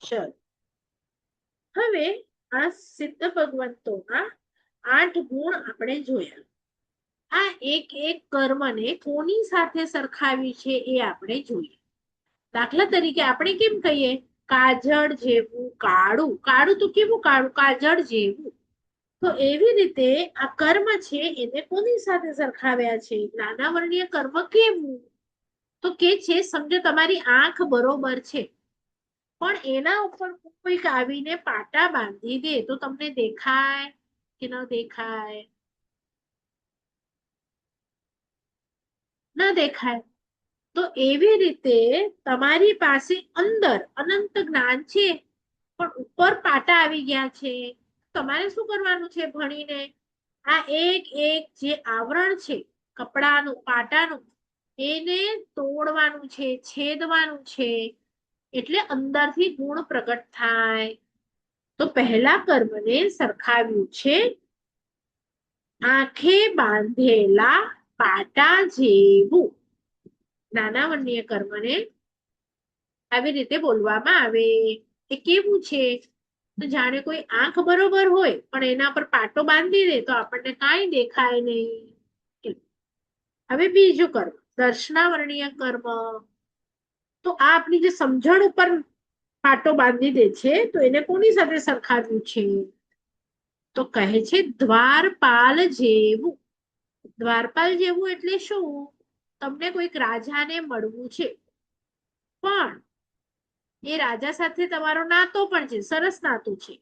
ચલો હવે આ સિદ્ધ ભગવંતોના 8 ગુણ આપણે જોયા. આ એક એક કર્મને કોની સાથે સરખાવી છે એ આપણે જોઈએ. દાખલા તરીકે આપણે કેમ કહીએ કાજળ જેવું કાળું, કાળું તો કેવું કાળું, કાજળ જેવું. તો એવી રીતે આ કર્મ છે એને કોની સાથે સરખાવ્યા છે? જ્ઞાનાવર્ણીય કર્મ કેવું? તો કે છે સમજો તમારી આંખ બરોબર છે, પણ એના ઉપર કોઈક આવીને પાટા બાંધી દે તો તમને દેખાય કે ન દેખાય? ન દેખાય. તો એવી રીતે તમારી પાસે અંદર અનંત જ્ઞાન છે, પણ ઉપર પાટા આવી ગયા છે. તમારે શું કરવાનું છે ભણીને? આ એક એક જે આવરણ છે કપડાનું, પાટાનું, એને તોડવાનું છે, છેદવાનું છે, એટલે અંદરથી ગુણ પ્રગટ થાય. તો પહેલા કર્મને સરખાવ્યું છે આંખે બાંધેલા પાટા જેવું. નાનાવર્ણીય કર્મને આવી રીતે બોલવામાં આવે. એ કેવું છે? તો જાણે કોઈ આંખ બરોબર હોય પણ એના પર પાટો બાંધી દે તો આપણને કાંઈ દેખાય નહીં. હવે બીજું કર્મ દર્શનાવર્ણીય કર્મ. તો આ આપણી જે સમજણ ઉપર પાટો બાંધી દે છે તો એને કોની સાથે સરખાવ્યું છે? તો કહે છે દ્વારપાલ જેવું. દ્વારપાલ જેવું એટલે શું? તમને કોઈક રાજાને મળવું છે, પણ એ રાજા સાથે તમારો નાતો પણ છે, સરસ નાતો છે.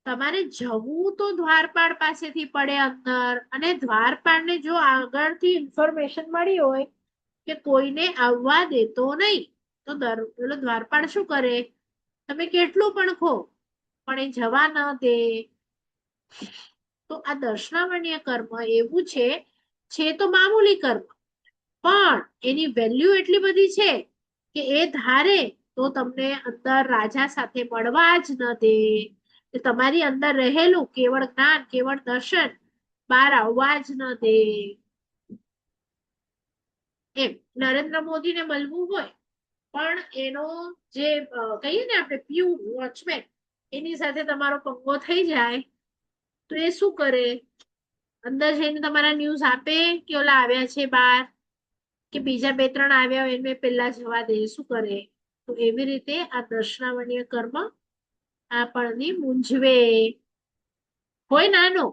તમારે જવું તો દ્વારપાળ પાસેથી પડે અંદર, અને દ્વારપાળને જો આગળથી ઇન્ફોર્મેશન મળી હોય કે કોઈને આવવા દેતો નહીં, તો પેલો દ્વારપાળ શું કરે? તમે કેટલું પણ ખો પણ એ જવા ન દે. તો આ દર્શનાવર્ણીય કર્મ એવું છે તો મામૂલી કર્મ, પણ એની વેલ્યુ એટલી બધી છે કે એ ધારે તો તમને અંદર રાજા સાથે મળવા જ ન દે. તમારી અંદર રહેલું કેવળ જ્ઞાન, કેવળ દર્શન બહાર આવવા જ ન દે. એમ નરેન્દ્ર મોદીને મળવું હોય પણ એનો જે કહીએ ને આપણે પ્યુ વોચમેન, એની સાથે તમારો પંગો થઈ જાય તો એ શું કરે? અંદર જઈને તમારા ન્યૂઝ આપે કે ઓલા આવ્યા છે બાર, કે બીજા બે ત્રણ આવ્યા હોય એને પેલા જવા દે? શું કરે? તો એવી રીતે આ દર્શનાવર્ણીય કર્મ આપણને મૂંઝવે. હોય નાનો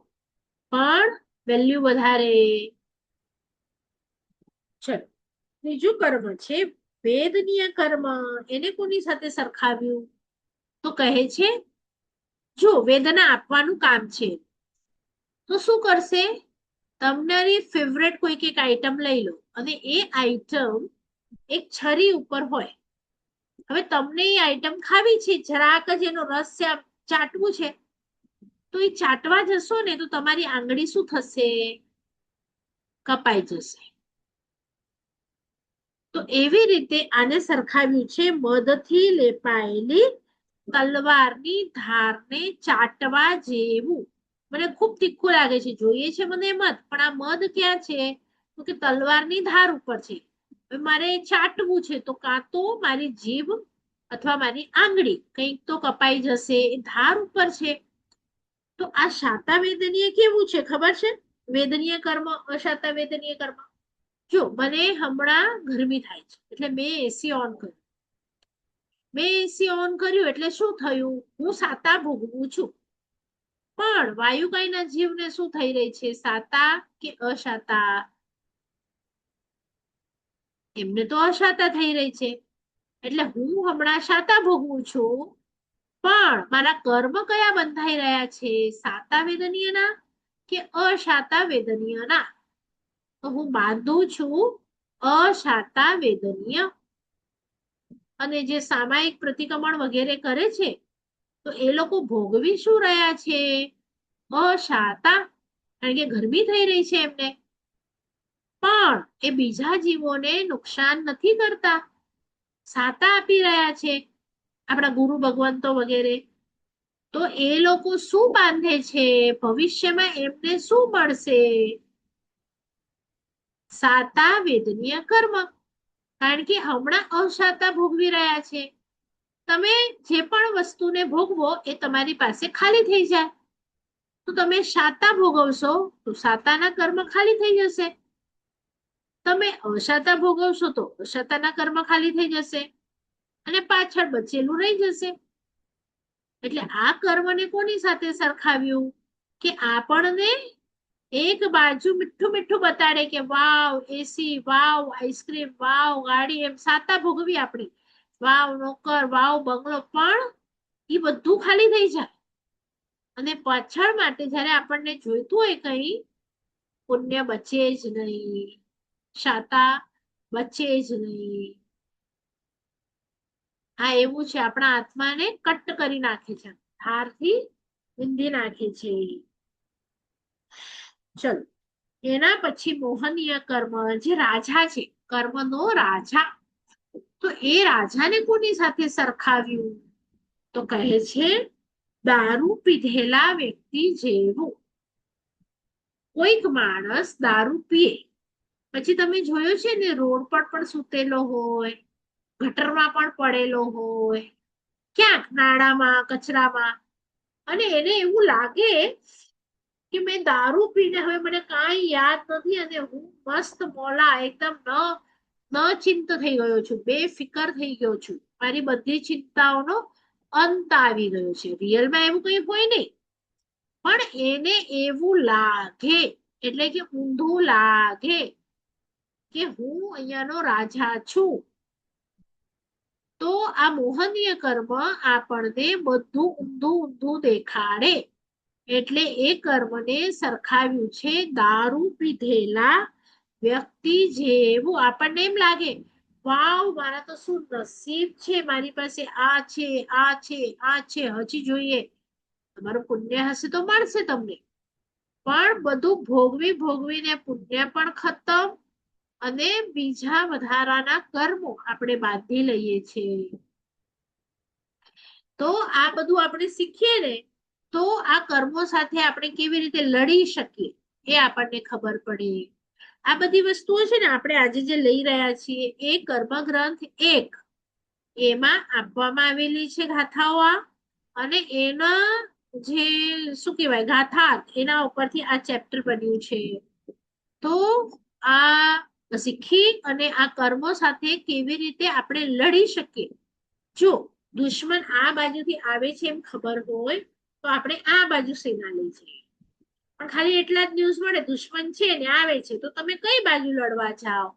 પણ વેલ્યુ વધારે. ચલો ત્રીજું કર્મ છે વેદનીય કર્મ. એને કોની સાથે સરખાવ્યું? તો કહે છે જો વેદના આપવાનું કામ છે તો શું કરશે? તમારી ફેવરેટ કોઈક એક આઈટમ લઈ લો અને એ આઈટમ એક છરી ઉપર હોય. હવે તમને એ આઈટમ ખાવી છે, જરાક જ એનો રસ છે, ચાટવું છે, તો એ ચાટવા જશો ને તો તમારી આંગળી શું થશે? કપાઈ જશે. તો એવી રીતે આને સરખાવ્યું છે મધથી લેપાયેલી તલવારની ધારને ચાટવા જેવું. મને ખૂબ તીખું લાગે છે, જોઈએ છે મને મધ, પણ આ મધ ક્યાં છે? તો કે તલવારની ધાર ઉપર છે. મારે ચાટવું છે તો કાં તો મારી જીભ અથવા મારી આંગળી કંઈક તો કપાઈ જશે, એ ધાર ઉપર છે. તો આ શાતા વેદનીય કેવું છે ખબર છે? વેદનીય કર્મ, અશાતા વેદનીય કર્મ. જો મને હમણાં ગરમી થાય છે એટલે મેં એસી ઓન કર્યું. મેં એસી ઓન કર્યું એટલે શું થયું? હું સાતા ભોગવું છું. પણ વાયુકાયના જીવને શું થઈ રહી છે? સાતા કે અશાતા? એમને તો અશાતા થઈ રહી છે. એટલે હું હમણાં શાતા ભોગવું છું, પણ મારા કર્મ કયા બંધાઈ રહ્યા છે? સાતા વેદનીયના કે અશાતા વેદનીયના? તો હું બાંધું છું અશાતા વેદનીય. અને જે સામાયિક પ્રતિક્રમણ વગેરે કરે છે તો એ લોકો ભોગવી શું રહ્યા છે? અશાતા, કારણ કે ગરમી થઈ રહી છે એમને. પણ એ બીજા જીવોને નુકસાન નથી કરતા, સાતા આપી રહ્યા છે, આપણા ગુરુ ભગવંતો વગેરે. તો એ લોકો શું બાંધે છે? ભવિષ્યમાં એમને શું મળશે? સાતા વેદનીય કર્મ, કારણ કે હમણાં અશાતા ભોગવી રહ્યા છે. તમે જે પણ વસ્તુને ભોગવો એ તમારી પાસે ખાલી થઈ જાય. તો તમે શાતા ભોગવશો તો શાતાના કર્મ ખાલી થઈ જશે. તમે અશાતા ભોગવશો તો અશાતાના કર્મ ખાલી થઈ જશે અને પાછળ બચેલું રહી જશે. એટલે આ કર્મને કોની સાથે સરખાવ્યું કે આપણને એક બાજુ મીઠું મીઠું બતાડે કે વાવ એસી, વાવ આઈસ્ક્રીમ, વાવ ગાડી, એમ સાતા ભોગવી આપણી, વાવ નોકર, વાવ બંગલો, પણ એ બધું ખાલી થઈ જાય અને પાછળ માટે જયારે આપણને જોઈતું હોય કઈ, પુણ્ય બચે જ નહીં, શાતા બચે જ નહીં. આ એવું છે, આપણા આત્માને કટ કરી નાખે છે, ધારથી ઊંધી નાખે છે. ચલો, એના પછી મોહનીય કર્મ, જે રાજા છે, કર્મનો રાજા, તો એ રાજાને કોની સાથે સરખાવ્યું તો કહે છે દારૂ પીધેલા વ્યક્તિ જેવું. કોઈક માણસ દારૂ પીએ પછી તમે જોયો છે ને, રોડ પર પણ સૂતેલો હોય, ગટરમાં પણ પડેલો હોય, ક્યાંક નાળામાં, કચરામાં, અને એને એવું લાગે કે મેં દારૂ પીને હવે મને કાંઈ યાદ નથી અને હું મસ્ત મોલા એકદમ ન ચિંત થઈ ગયો છું, બેફિકર થઈ ગયો છું, મારી બધી ચિંતાઓનો અંત આવી ગયો છે. રિયલમાં એવું કઈ હોય નહીં, પણ એને એવું લાગે, એટલે કે ઊંધું લાગે કે હું અહીંયાનો રાજા છું. તો આ મોહનીય કર્મ આપણને બધું ઊંધું ઊંધું દેખાડે, એટલે એ કર્મને સરખાવ્યું છે દારૂ પીધેલા વ્યક્તિ જેવું. આપણને એમ લાગે વાવ મારા તો શું નસીબ છે, મારી પાસે આ છે, આ છે, આ છે, હજી જોઈએ, તમારું પુણ્ય હશે તો મળશે તમને, પણ બધું ભોગવી ભોગવીને પુણ્ય પણ ખતમ અને બીજા વધારાના કર્મો આપણે બાંધી લઈએ છીએ. તો આ બધું આપણે શીખીએ ને, તો આ કર્મો સાથે આપણે કેવી રીતે લડી શકીએ એ આપણને ખબર પડે. આ બધી વસ્તુઓ છે ને આપણે આજે જે લઈ રહ્યા છીએ એ કર્મ ગ્રંથ 1 એમાં આપવામાં આવેલી છે ગાથાઓ આ, અને એના જે શું કહેવાય ગાથા, એના ઉપરથી આ ચેપ્ટર બન્યું છે. તો આ શીખી અને આ કર્મો સાથે કેવી રીતે આપણે લડી શકીએ. જો દુશ્મન આ બાજુથી આવે છે એમ ખબર હોય તો આપણે આ બાજુ સેના લઈ જઈએ, પણ ખાલી એટલા જ ન્યૂઝ મળે દુશ્મન છે ને આવે છે, તો તમે કઈ બાજુ લડવા જાઓ?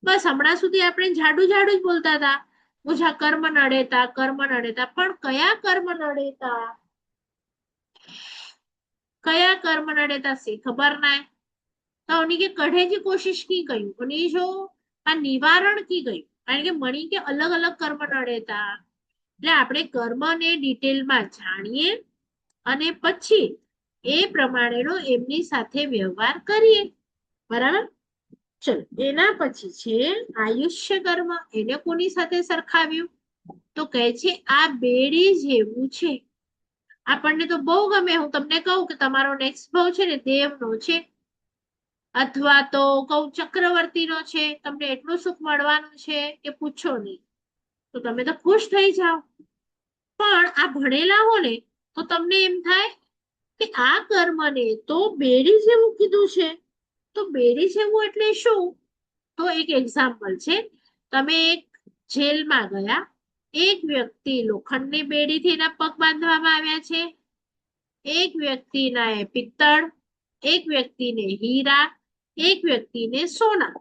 બસ હમણાં સુધી આપણે જાડું જાડું જ બોલતા હતા, મુझा કર્મ નડેતા, કર્મ નડેતા, પણ કયા કર્મ નડેતા, કયા કર્મ નડેતા से खबर ना है। तो उन्हीं के कढ़े की कोशिश की गई, उन्हीं जो આ નિવારણ की गई, કારણ કે મણી કે અલગ અલગ કર્મ નડેતા. એટલે આપણે કર્મને ડિટેલમાં જાણીએ અને પછી એ પ્રમાણેનો એમની સાથે વ્યવહાર કરીએ. બરાબર? ચલો, એના પછી છે આયુષ્ય કર્મ. એને કોની સાથે સરખાવ્યું તો કહે છે આ બેડી જેવું છે. આપણને તો બહુ ગમે, હું તમને કહું કે તમારો નેક્સ્ટ ભાવ છે ને દેવનો છે, અથવા તો કહું ચક્રવર્તીનો છે, તમને એટલું સુખ મળવાનું છે કે પૂછો નહીં, તો તમે તો ખુશ થઈ જાઓ. પણ આ ભણેલા હો ને તો તમને એમ થાય કે આ કર્મને તો બેડી જેવું કીધું છે, તો બેડી જેવું એટલે શું? તો એક એક્ઝામ્પલ છે, તમે એક જેલમાં ગયા, એક વ્યક્તિ લોખંડની બેડીથી એના પગ બાંધવામાં આવ્યા છે, એક વ્યક્તિના પિત્તળ, એક વ્યક્તિને હીરા, એક વ્યક્તિને સોના.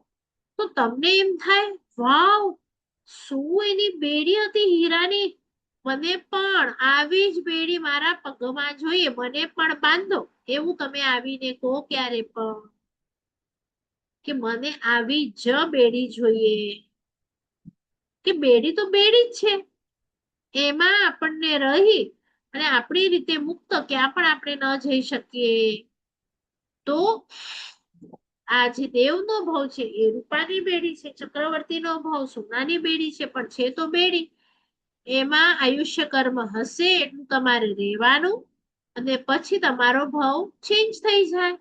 તો તમને એમ થાય વાવ શું એની બેડી હતી હીરાની, મને પણ આવી જ બેડી મારા પગમાં જોઈએ, મને પણ બાંધો. એવું તમે આવીને કહો ક્યારે પણ કે મને આવી જ બેડી જોઈએ, કે બેડી તો બેડી જ છે, એમાં આપણને રહી અને આપણી રીતે મુક્ત ક્યાં પણ આપણે ન જઈ શકીએ. તો આ જે દેવનો ભાવ છે એ રૂપાની બેડી છે, ચક્રવર્તીનો ભાવ સોનાની બેડી છે, પણ છે તો બેડી. એમાં આયુષ્ય કર્મ હશે એટલું તમારે રહેવાનું અને પછી તમારો ભાવ ચેન્જ થઈ જાય.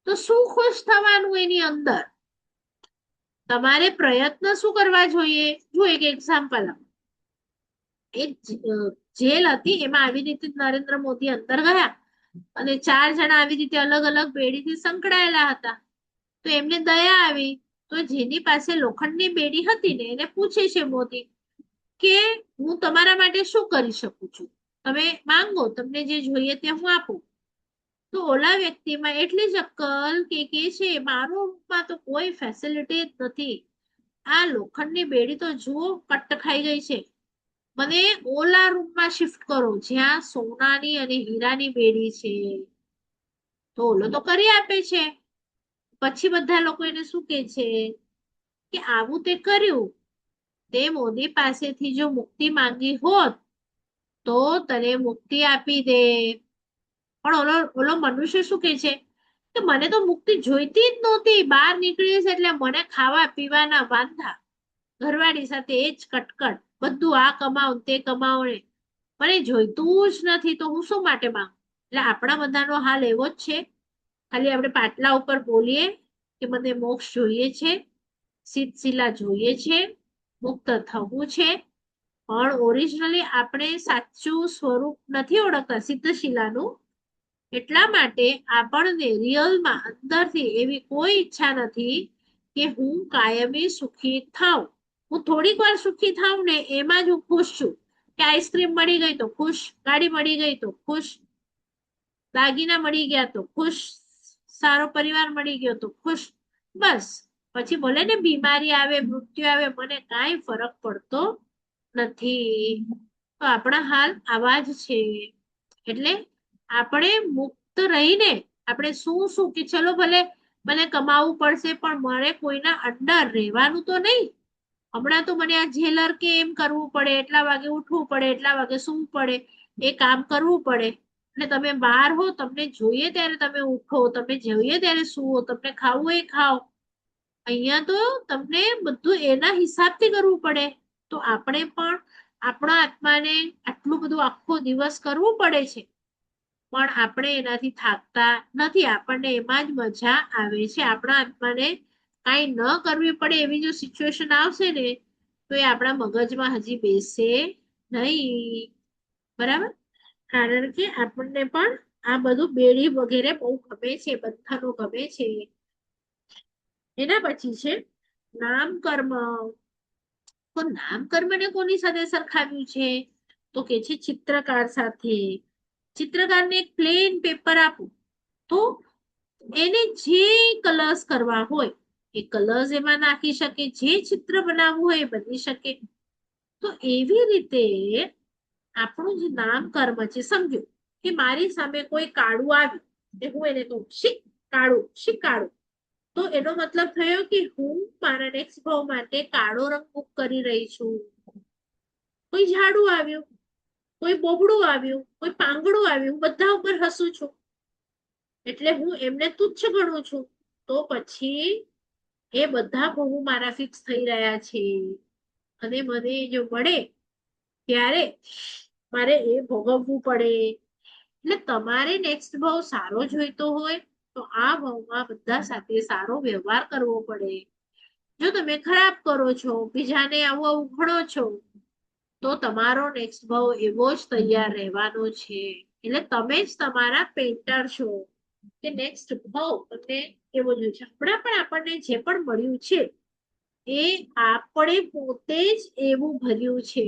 તો શું ખુશ થવાનું એની અંદર? તમારે પ્રયત્ન શું કરવા જોઈએ? જો એક એક્ઝામ્પલ જેલ હતી એમાં આવી રીતે નરેન્દ્ર મોદી અંદર ગયા અને 4 જણા આવી રીતે અલગ અલગ બેડીથી સંકળાયેલા હતા. તો એમને દયા આવી, તો જેની પાસે લોખંડની બેડી હતી ને એને પૂછે છે મોદી કે હું તમારા માટે શું કરી શકું છું, તમે માંગો, તમને જે જોઈએ તે હું આપું. તો ઓલા વ્યક્તિમાં એટલી જ અક્કલ કે છે મારો રૂમમાં તો કોઈ ફેસિલિટી જ નથી, આ લોખંડની બેડી તો જુઓ કટ ખાઈ ગઈ છે, મને ઓલા રૂમમાં શિફ્ટ કરો જ્યાં સોનાની અને હીરાની બેડી છે. તો ઓલો તો કરી આપે છે. પછી બધા લોકો એને શું કે છે કે આવું તે કર્યું, તે મોદી પાસેથી જો મુક્તિ માંગી હોત તો તને મુક્તિ આપી દે. પણ ઓલો ઓલો મનુષ્ય શું કે છે કે મને તો મુક્તિ જોઈતી જ નહોતી, બહાર નીકળીશ એટલે મને ખાવા પીવાના વાંધા, ઘરવાળી સાથે એ જ કટકટ, બધું આ કમાવ તે કમાવ ને મને જોઈતું જ નથી, તો હું શું માટે માંગુ. એટલે આપણા બધાનો હાલ એવો જ છે. ખાલી આપણે પાટલા ઉપર બોલીએ કે મને મોક્ષ જોઈએ છે, શીલા જોઈએ છે, મુક્ત થવું છે, પણ ઓરિજિનલી આપણે સાચું સ્વરૂપ નથી ઓળખતા સિદ્ધશિલાનું. એટલા માટે આપણને રિયલમાં અંદરથી એવી કોઈ ઈચ્છા નથી કે હું કાયમી સુખી થાઉં. હું થોડીક વાર સુખી થાઉં ને એમાં જ હું ખુશ છું, કે આઈસ્ક્રીમ મળી ગઈ તો ખુશ, ગાડી મળી ગઈ તો ખુશ, દાગીના મળી ગયા તો ખુશ, સારો પરિવાર મળી ગયો તો ખુશ. બસ પછી ભલે ને બીમારી આવે, મૃત્યુ આવે, મને કાંઈ ફરક પડતો નથી. તો આપણા હાલ આવા જ છે. એટલે આપણે મુક્ત રહીને આપણે શું શું કે ચલો ભલે મને કમાવું પડશે પણ મારે કોઈના અંડર રહેવાનું તો નહીં. હમણાં તો મને આ જેલર કે એમ કરવું પડે, એટલા વાગે ઉઠવું પડે, એટલા વાગે સૂવું પડે, એ કામ કરવું પડે. એટલે તમે બહાર હો, તમને જોઈએ ત્યારે તમે ઉઠો, તમે જોઈએ ત્યારે સૂવો, તમને ખાવું એ ખાઓ. અહીંયા તો તમને બધું એના હિસાબથી કરવું પડે. તો આપણે પણ આપણા આત્માને આટલું બધું આખો દિવસ કરવું પડે છે, પણ આપણે એનાથી થાકતા નથી, આપણને એમાં જ મજા આવે છે. આપણા આત્માને કાંઈ ન કરવી પડે એવી જો સિચ્યુએશન આવશે ને તો એ આપણા મગજમાં હજી બેસે નહીં. બરાબર? કારણ કે આપણને પણ આ બધું બેડી વગેરે બહુ ગમે છે, બંધનો ગમે છે. એના પછી છે નામ કર્મ. તો નામ કર્મને કોની સાથે સરખાવ્યું છે તો કે છે ચિત્રકાર સાથે. ચિત્રકારને એક પ્લેન પેપર આપું તો એને જે કલર્સ કરવા હોય એ કલર્સ એમાં નાખી શકે, જે ચિત્ર બનાવવું હોય એ બની શકે. તો એવી રીતે આપણું જે નામ કર્મ છે, સમજો કે મારી સામે કોઈ કાળું આવ્યું, હું એને કહું શીખ કાળું, શીખ કાળું, તો એનો મતલબ થયો કે હું મારા નેક્સ્ટ ભાવ માટે કાળો રંગ બુક કરી રહી છું. કોઈ ઝાડુ આવ્યું, કોઈ બોબડું આવ્યું, કોઈ પાંગડું આવ્યું, બધા ઉપર હસું છું, એટલે હું એમને તુચ્છ ગણું છું. તો પછી એ બધા બહુ મારા ફિક્સ થઈ રહ્યા છે અને મને જો મળે ત્યારે મારે એ ભોગવવું પડે. એટલે તમારે નેક્સ્ટ ભાવ સારો જોઈતો હોય તો આ ભાવમાં બધા સાથે સારો વ્યવહાર કરવો પડે. જો તમે ખરાબ કરો છો, બીજાને આવું આવું ભણો છો, તો તમારો નેક્સ્ટ ભાવ એવો જ તૈયાર રહેવાનો છે. એટલે તમે જ તમારા પેન્ટર છો કે નેક્સ્ટ ભાવ તમને એવો જોઈએ છે. હમણાં પણ આપણને જે પણ મળ્યું છે એ આપણે પોતે જ એવું ભર્યું છે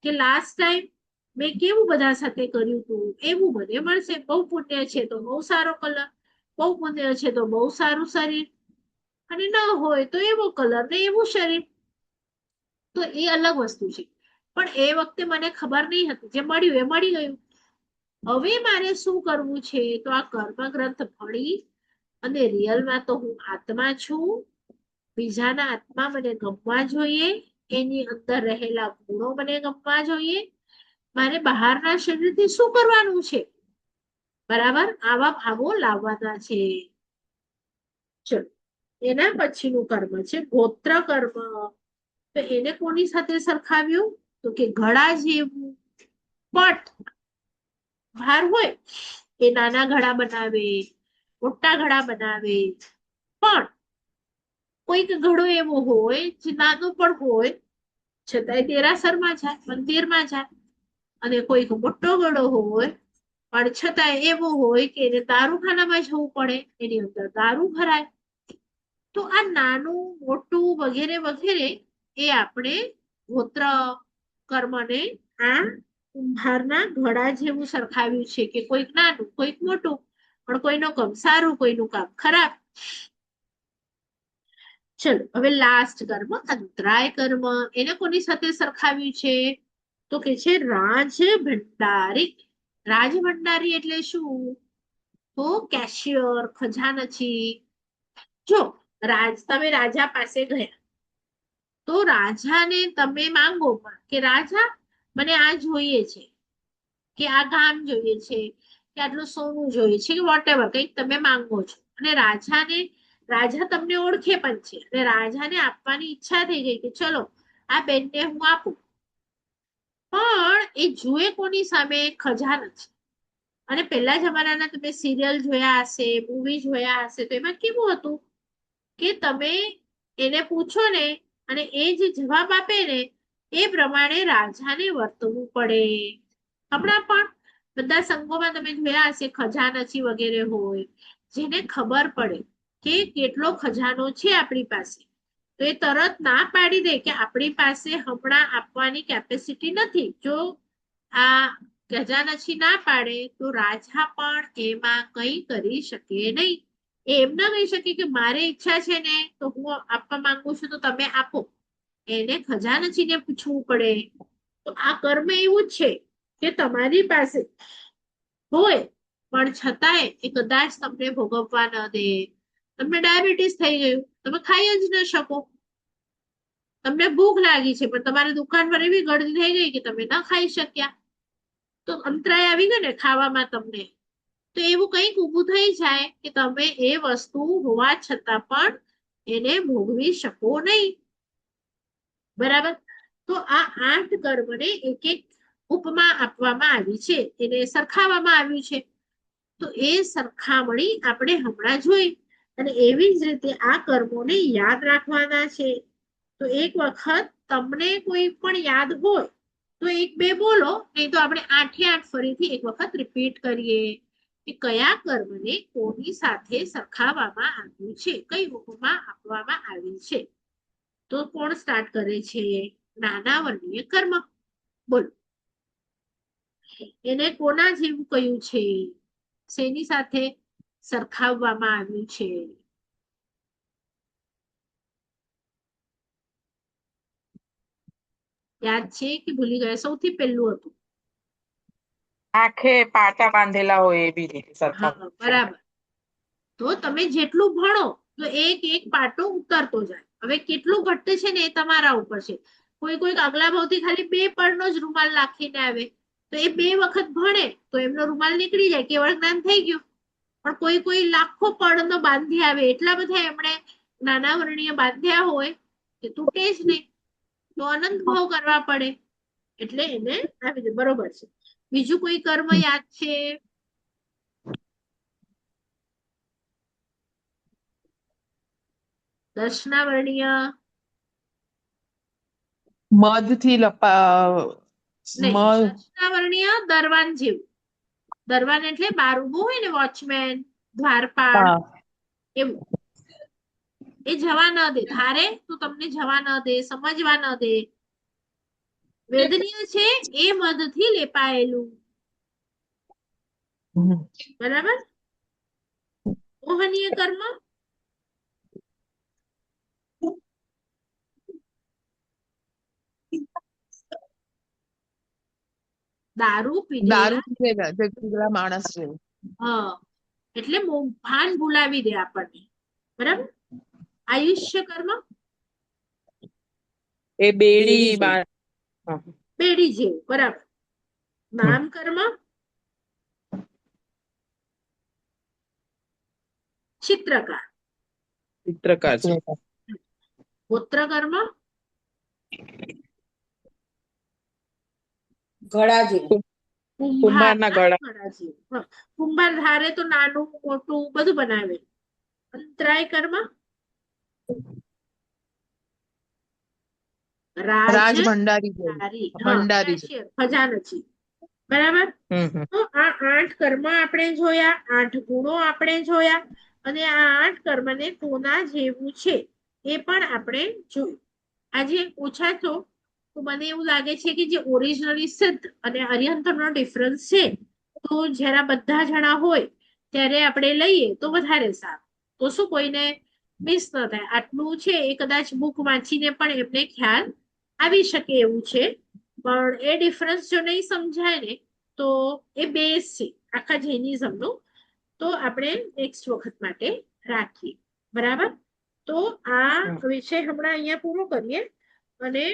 કે લાસ્ટ ટાઈમ મેં કેવું બધા સાથે કર્યું હતું એવું મને મળશે. બહુ પુણ્ય છે તો બહુ સારો કલર, બહુ પુણ્ય છે તો બહુ સારું શરીર, અને ન હોય તો એવો કલર ને એવું શરીર. તો એ અલગ વસ્તુ છે. પણ એ વખતે મને ખબર નહીં હતી, જે મળ્યું એ મળી ગયું. હવે મારે શું કરવું છે તો આ કર્મ ગ્રંથ ભણી અને રિયલમાં તો હું આત્મા છું, બીજાના આત્મા મને ગમવા જોઈએ, એની અંદર રહેલા ગુણો મને ગમવા જોઈએ. મારે બહારના શરીરથી શું કરવાનું છે? બરાબર, આવા ભાવો લાવવાના છે. ચલો, એના પછીનું કર્મ છે ગોત્ર કર્મ. તો એને કોની સાથે સરખાવ્યું તો કે ઘડા જેવું. પટ ભાર હોય એ નાના ઘડા બનાવે, મોટા ઘડા બનાવે. પણ કોઈક ઘડો એવો હોય જે નાનો પણ હોય છતાંય દેરાસરમાં જાય, મંદિરમાં જાય. અને કોઈક મોટો ગળો હોય પણ છતાંય એવું હોય કે એને દારૂખાનામાં જવું પડે, એની અંદર દારૂ ભરાય. તો આ નાનું મોટું વગેરે વગેરે એ આપણે ગોત્ર કર્મને આ કુંભારના ઘડા જેવું સરખાવ્યું છે કે કોઈક નાનું કોઈક મોટું, પણ કોઈનું કામ સારું કોઈનું કામ ખરાબ. ચલો હવે લાસ્ટ કર્મ અંતરાય કર્મ, એને કોની સાથે સરખાવ્યું છે? તો કે છે રાજ ભંડારી. રાજ ભંડારી એટલે શું? તો કેશિયર, ખજાનચી. જો તમે રાજા પાસે ગયા, તો રાજાને તમે માંગો કે રાજા મને આ જોઈએ છે, કે આ ગામ જોઈએ છે, કે આટલું સોનું જોઈએ છે, કે વોટેવર કંઈક તમે માંગો છો, અને રાજા તમને ઓળખે પણ છે, અને રાજાને આપવાની ઈચ્છા થઈ ગઈ કે ચલો આ બેનને હું આપું. પણ એ જુએ કોની સામે? ખજાનચી. અને પહેલા જમાનાના તમે સિરિયલ જોયા હશે, મૂવી જોયા હશે, તો એમાં કેવું હતું કે તમે એને પૂછો ને અને એ જે જવાબ આપે ને એ પ્રમાણે રાજાને વર્તવું પડે. હમણાં પણ બધા સંઘોમાં તમે જોયા હશે ખજાનચી વગેરે હોય, જેને ખબર પડે કે કેટલો ખજાનો છે આપણી પાસે, તો એ તરત ના પાડી દે કે આપણી પાસે હમણાં આપવાની કેપેસિટી નથી. જો આ ખજાનચી ના પાડે તો રાજા પણ એમાં કંઈ કરી શકે નહીં. એમ ના કહી શકે કે મારે ઈચ્છા છે ને તો હું આપવા માંગુ છું તો તમે આપો. એને ખજાનચીને પૂછવું પડે. તો આ કર્મ એવું જ છે કે તમારી પાસે હોય પણ છતાંય એ કદાચ તમને ભોગવવા ન દે. તમને ડાયાબિટીસ થઈ ગયું, તમે ખાઈ જ ન શકો. તમને ભૂખ લાગી છે પણ તમારી દુકાન પર એવી ગળદી થઈ ગઈ કે તમે ન ખાઈ શક્યા, તો અંતરાય આવી ગયો ને ખાવામાં તમને. તો એવું કંઈક ઊભું થઈ જાય કે તમે એ વસ્તુ હોવા છતાં પણ એને ભોગવી શકો નહીં. બરાબર? તો આ 8 કર્મને એક એક ઉપમા આપવામાં આવી છે, એને સરખાવવામાં આવ્યું છે. તો એ સરખામણી આપણે હમણાં જોઈ, અને એવી જ રીતે આ કર્મોને યાદ રાખવાના છે. તો એક વખત તમને કોઈ પણ યાદ હોય તો 1 2 બોલો, નહીં તો આપણે 8 ફરીથી એક વખત રિપીટ કરીએ કે કયા કર્મને કોની સાથે સરખાવવામાં આવ્યું છે, કઈ ઉપમા આપવામાં આવી છે. તો કોણ સ્ટાર્ટ કરે છે? નાના વર્ણીય કર્મ. બોલો, એને કોના જેવું કયું છે? શેની સાથે સરખાવવામાં આવ્યું છે? યાદ છે કે ભૂલી ગયા? સૌથી પહેલું હતું આંખે પાટા બાંધેલા હોય એવી રીતે સરખા. હા, બરાબર. તો તમે જેટલું ભણો તો એક એક પાટો ઉતરતો જાય. હવે કેટલું ઘટે છે ને એ તમારા ઉપર છે. કોઈ આગલા ભાવથી ખાલી 2 પડનો જ રૂમાલ નાખીને આવે, તો એ 2 વખત ભણે તો એમનો રૂમાલ નીકળી જાય, કેવળ જ્ઞાન થઈ ગયું. પણ કોઈ લાખો પડનો બાંધી આવે, એટલા બધા એમણે નાના વર્ણીય બાંધ્યા હોય કે તૂટે જ નહીં, તો અનંત ભાવ કરવા પડે. એટલે એને આવી જાય. બરોબર છે. બીજું કોઈ કર્મ યાદ છે? દર્શના વર્ણીય મધ થી નહીં. દર્શના વર્ણીય દરવાન જેવું. દરવાન એટલે બાર ઉભો હોય ને, વોચમેન, દ્વારપાળ, એવું. એ જવા ન દે, ધારે તો તમને જવા ન દે, સમજવા ન દે. વેદનીય છે એ મધથી લેપાયેલું. બરાબર? મોહનીય કર્મ દારૂ પીધેલા માણસ છે. હા, એટલે ભાન ભૂલાવી દે આપણને. બરાબર? આયુષ્ય કર્મ એ બેડી બેડી જેવું. બરાબર. નામ કર્મ ચિત્રકાર. ચિત્રકાર છે. ગોત્ર કર્મ ઘડા જેવું. કુંભારના ગળા. ઘડા જેવું. કુંભાર ધારે તો નાનું મોટું બધું બનાવે. અંતરાય કર્મ રાજ ભંડારી બોલ. રાજધારી, ભંડારી. કેશિયર, ખજાનચી. બરાબર. તો આ 8 કર્મ આપણે જોયા, 8 ગુણો આપણે જોયા, અને આ 8 કર્મને કોના જેવું છે એ પણ આપણે જોયું. આજે પૂછાતો તો મને એવું લાગે છે કે જે ઓરિજિનલી સિદ્ધ અને અર્યંતરનો ડિફરન્સ છે, તો જરા બધા જણા હોય ત્યારે આપણે લઈએ તો વધારે સારું. તો શું કોઈને મિસ ન થાય. આટલું છે એ કદાચ બુક વાંચીને પણ એમને ખ્યાલ આવી શકે એવું છે, પણ એ ડિફરન્સ જો નહીં સમજાય ને તો એ બેઝ છે આખા જૈનિઝમનો. તો આપણે નેક્સ્ટ વખત માટે રાખીએ. બરાબર. તો આ વિષય હમણાં અહીંયા પૂરો કરીએ. અને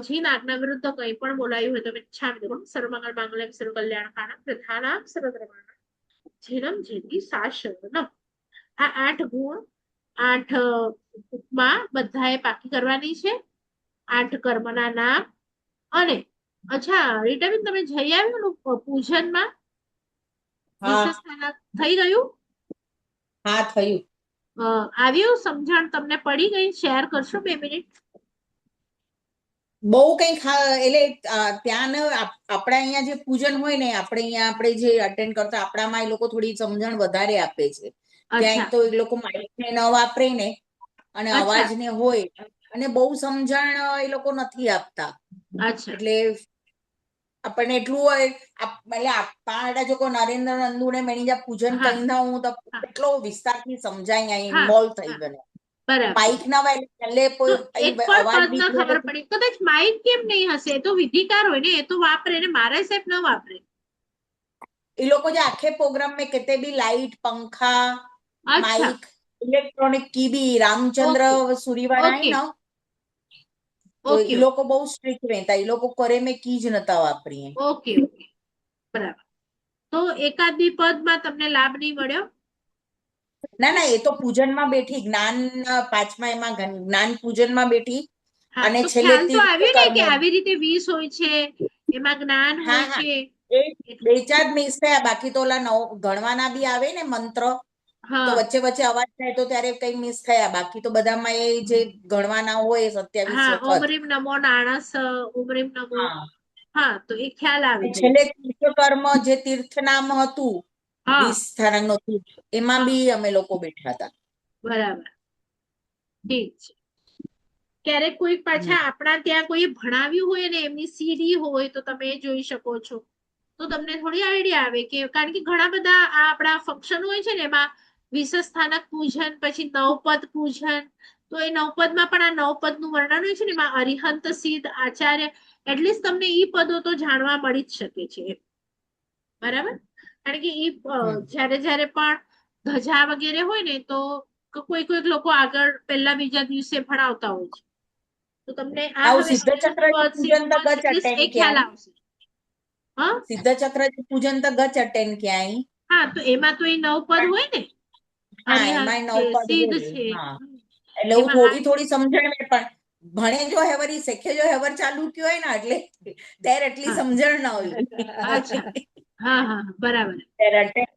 જીન આજ્ઞા વિરુદ્ધ કંઈ પણ બોલાયું હોય તો મિચ્છામિ સર્વમંગલ માંગલ્યં સર્વ કલ્યાણકારક પ્રધાનામ સર્વધર્માણામ જીનમ જેતિ શાસનમ. આ 8 ગુણ 8 ઉપમા બધાએ પાકી કરવાની છે. 8 કર્મના નામ. અને અચ્છા રીટાબેન, તમે જઈ આવ્યું પૂજનમાં? વિશેષ થઈ ગયું? હા, થયું. આવ્યું સમજણ? તમને પડી ગઈ? શેર કરશો 2 મિનિટ? બહુ કઈ એટલે ત્યાં આપણા અહીંયા જે પૂજન હોય ને, આપણે જે અટેન્ડ કરતા આપણામાં એ લોકો થોડી સમજણ વધારે આપે છે. ત્યાં એક તો એ લોકો માઇકને ન વાપરે ને, અને અવાજને હોય, અને બહુ સમજણ એ લોકો નથી આપતા. એટલે આપણને એટલું હોય એટલે આપણા જો કોઈ નરેન્દ્ર નંદુ ને મેણીજા પૂજન કહીના હું તો એટલો વિસ્તારથી સમજાય અહીં ઇન્વોલ્વ થઈ ગયો. માઇક ના વાય એટલે એક પણ પદ ન ખબર પડી. કદાચ માઇક કેમ નહીં હશે? એ તો વિધિકાર હોય ને, એ તો વાપરે ને. મારા સાહેબ ન વાપરે. એ લોકો જે આખે પ્રોગ્રામ में कितने भी लाइट पंखा माइक इलेक्ट्रॉनिक की भी रामचंद्र सूरीवाड़ा है ना, તો એ લોકો બહુ સ્ટ્રિક્ટ રહેતા. એ લોકો કરે મેં કી જ નતા વાપરી. ઓકે ઓકે, બરાબર. તો એકાદી પદમાં તમને લાભ નહીં મળ્યો? ના ના, એ તો પૂજનમાં બેઠી, જ્ઞાન 5મા એમાં જ્ઞાન પૂજનમાં બેઠી. અને છેલ્લે તો આવ્યું ને કે આવી રીતે 20 હોય છે, એમાં જ્ઞાન હોય છે. બે ચાર મિસ થયા, બાકી તો ઓલા ગણવાના બી આવે ને મંત્ર, તો વચ્ચે વચ્ચે અવાજ થાય તો ત્યારે કઈ મિસ થયા. બાકી તો બધામાં એ જે ગણવાના હોય 27 વખત. ઓમ રીમ નમો નાણસ, ઓમ રીમ નમો. હા, તો એ ખ્યાલ આવે. છેલ્લે તીર્થકર્મ જે તીર્થ નામ હતું 20 સ્થાનકનો તીર્થ, એમાં બી અમે લોકો બેઠા હતા. બરાબર, ઠીક છે. ક્યારેક કોઈ પાછા આપણા ત્યાં કોઈ ભણાવ્યું હોય ને, એમની સીડી હોય તો તમે જોઈ શકો છો. તો તમને થોડી આઈડિયા આવે કે, કારણ કે ઘણા બધા આ આપણા ફંક્શન હોય છે ને, એમાં વિશેષ સ્થાનક પૂજન, પછી નવપદ પૂજન. તો એ નવપદમાં પણ આ નવપદનું વર્ણન હોય છે ને, એમાં અરિહંત સિદ્ધ આચાર્ય, એટલીસ્ટ તમને ઈ પદો તો જાણવા મળી જ શકે છે. બરાબર. કારણ કે ઈ જ્યારે પણ ધજા વગેરે હોય ને, તો કોઈક લોકો આગળ પહેલા બીજા દિવસે ભણાવતા હોય છે. તો તમને આ હવે સિદ્ધચક્ર પૂજન તો ગચ અટેન્ડ ખ્યાલ આવશે. સિદ્ધચક્ર પૂજન તો ગચ અટેન્ડ ક્યાંય. હા, તો એમાં તો એ નવપદ હોય ને. હા, એમાં નવપદ સિદ્ધ હોય. છે. એટલે હું થોડી સમજણ મેં, પણ ભણે જો હેવરી શેખે જો હેવર ચાલુ કયો હોય ને, એટલે ત્યારે એટલી સમજણ ના હોય. અચ્છા, હા હા, બરાબર.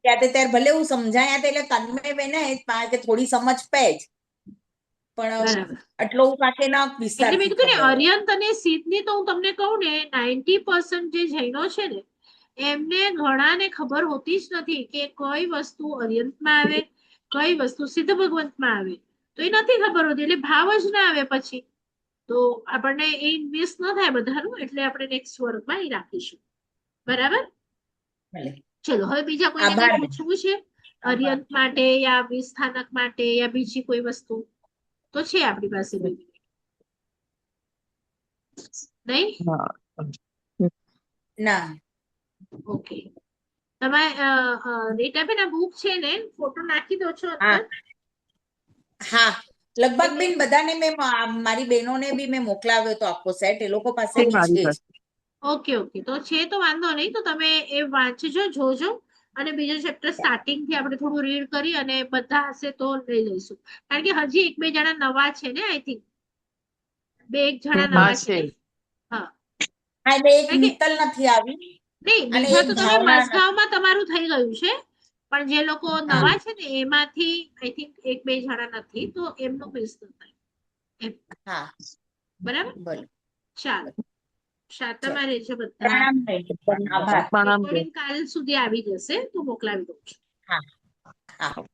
ત્યારે ભલે હું સમજાયા એટલે તન્મય બેને કે થોડી સમજ પે જ, પણ આટલો પાકે ના વિસ્તાર. એટલે મેં કીધું ને, અર્યંત અને સિદ્ધની તો હું તમને કહું ને, 90% જે જૈનો છે ને, એમને ઘણાને ખબર હોતી જ નથી કે કઈ વસ્તુ અર્યંતમાં આવે, કઈ વસ્તુ સિદ્ધ ભગવંતમાં આવે. તો એ નથી ખબર હોતી, એટલે ભાવ જ ના આવે પછી. તો આપણને એ મિસ ન થાય બધાનું, એટલે આપણે નેક્સ્ટ વર્ગમાં એ રાખીશું. બરાબર. ચલો, હવે બીજા કોઈને કઈ પૂછવું છે અર્યંત માટે, યા વિસ્થાનક માટે, યા બીજી કોઈ વસ્તુ તો છે આપણી પાસે? નહીં ના. ઓકે. તમારે રીટાબેન આ બુક છે ને, ફોટો નાખી દો છો અંદર? હા, લગભગ બેન બધાને મેં મારી બહેનોને બી મેં મોકલાવ્યો તો આખો સેટ, એ લોકો પાસે બી છે. ઓકે ઓકે, તો છે તો વાંધો નહીં. તો તમે એ વાંચજો, જોજો. અને બીજો ચેપ્ટર સ્ટાર્ટિંગ થી આપણે થોડું રીડ કરી, અને બધા હશે તો લઈ લઈશું. કારણ કે હજી 1-2 જણા નવા છે ને, આઈ થિંક 2-1 જણા નવા છે. હા, એટલે એક મિત્તલ નથી આવી. નહીં, બીજા તો તમે મસગાંવમાં તમારું થઈ ગયું છે, પણ જે લોકો નવા છે ને, એમાંથી આઈ થિંક 1-2 જણા નથી, તો એમનો મિસ ન થાય. હા, બરાબર, ભલે ચાલો તમારે છે બધા પ્રણામ બેન. આભાર. પ્રણામ બેન. રેકોર્ડિંગ કાલ સુધી આવી જશે તો મોકલાવી દઉં છું. હા હા